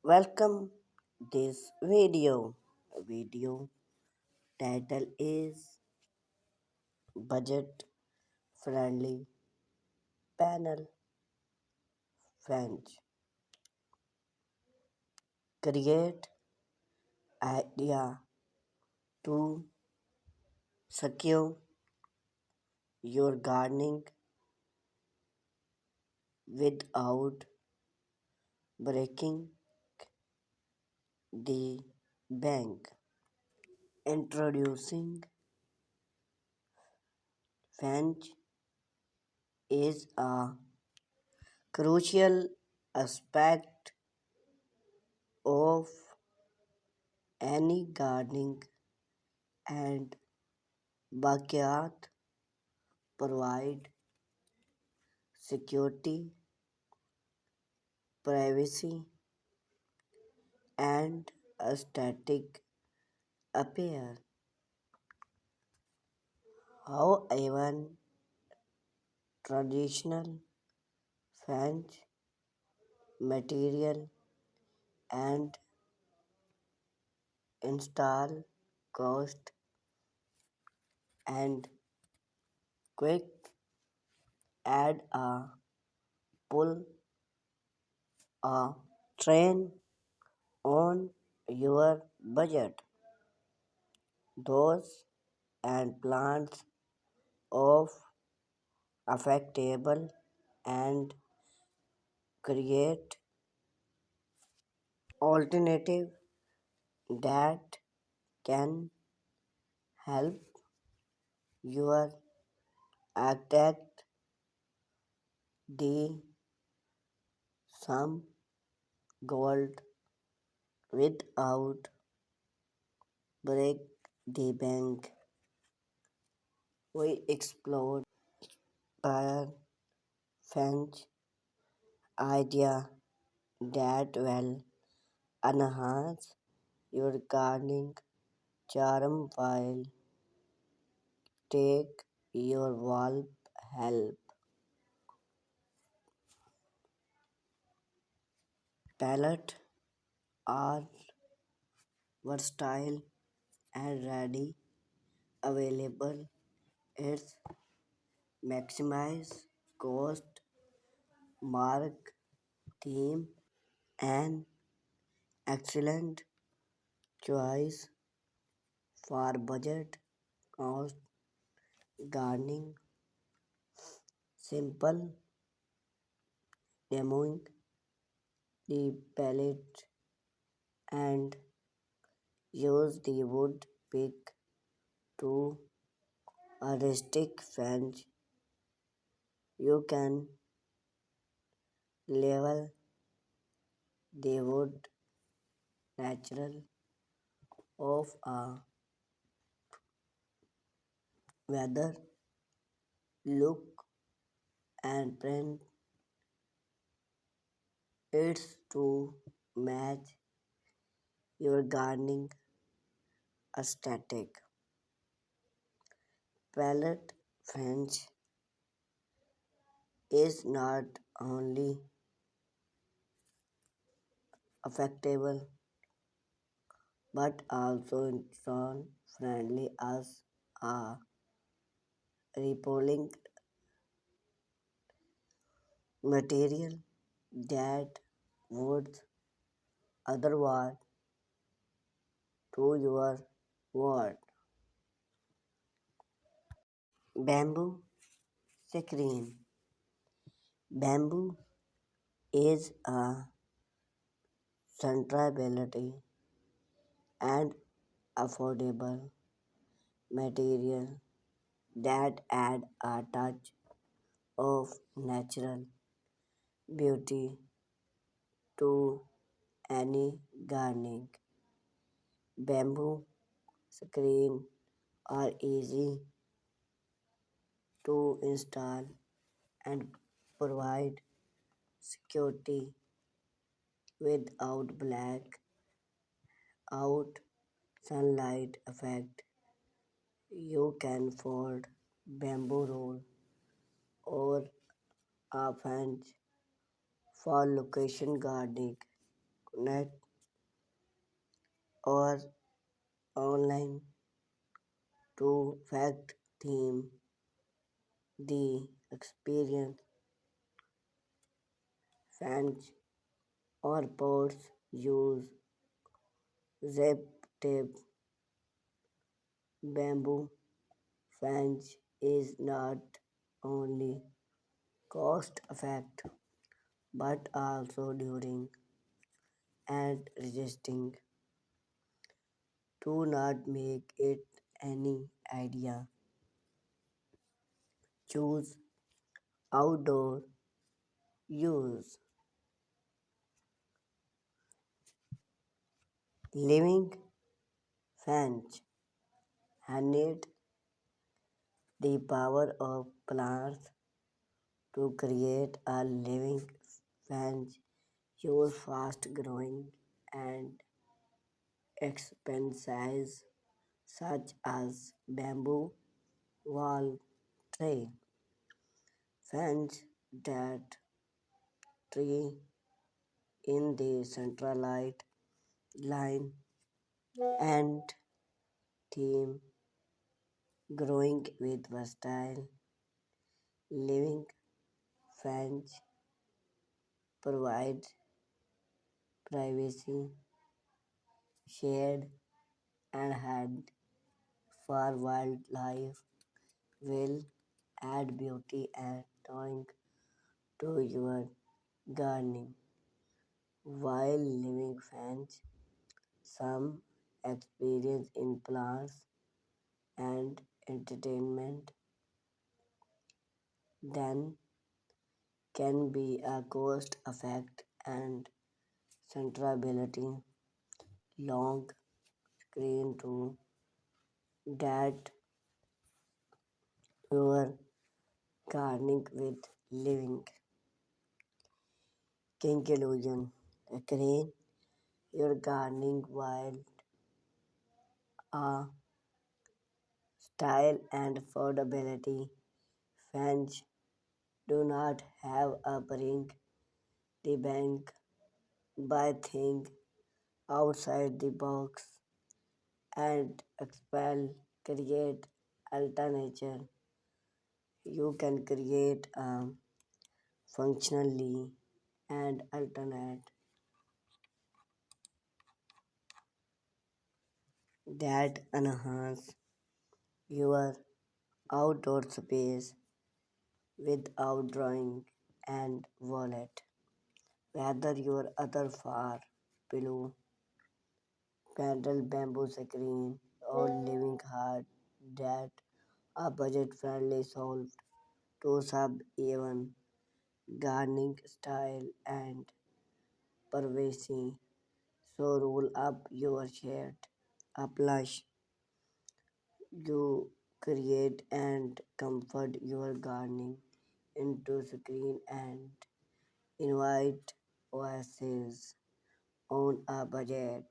Welcome this video. Video title is budget friendly panel fence. Create idea to secure your gardening without breaking the bank. Introducing fence is a crucial aspect of any gardening and backyard provide security, privacy, and aesthetic appeal. However, traditional fence material and install cost and quick add a pull a train on your budget. Those and plants of affectable and create alternative that can help your attack the some gold without break the bank. We explored per fence idea that will enhance your gardening charm while take your wall help. Palette are versatile and ready available. It's maximize cost, mark theme, and excellent choice for budget cost gardening. Simple demoing the palette and use the wood pick to a rustic fence. You can level the wood natural of a weather look and print it to match your gardening aesthetic. Palette fence is not only affectable but also install friendly as a repelling material that would otherwise to your ward. Bamboo screen. Bamboo is a sustainability and affordable material that add a touch of natural beauty to any gardening. Bamboo screen are easy to install and provide security without black out sunlight effect. You can fold bamboo roll or a fence for location gardening net or online to fact theme the experience fans or pots use zip tape bamboo fans is not only cost effect but also during and resisting. Do not make it any idea. Choose outdoor use. Living fans harness the power of plants to create a living fans. Use fast growing and expenses such as bamboo wall tray fans that tree in the centralized line and theme growing with versatile living fans provides privacy, shade, and height for wildlife will add beauty and tone to your gardening. While living fans, some experience in plants and entertainment then can be a cost effect and centrability long screen to that your gardening with living conclusion. Again, your gardening while a style and affordability fans do not have a bring the bank by think outside the box and expel create alternature. You can create functionally and alternate that enhance your outdoor space without drawing and wallet. Whether your other far below paddle bamboo screen or living hard that a budget friendly solve to sub even gardening style and privacy. So roll up your shirt, a plush you create and comfort your gardening into screen and invite oasis on a budget.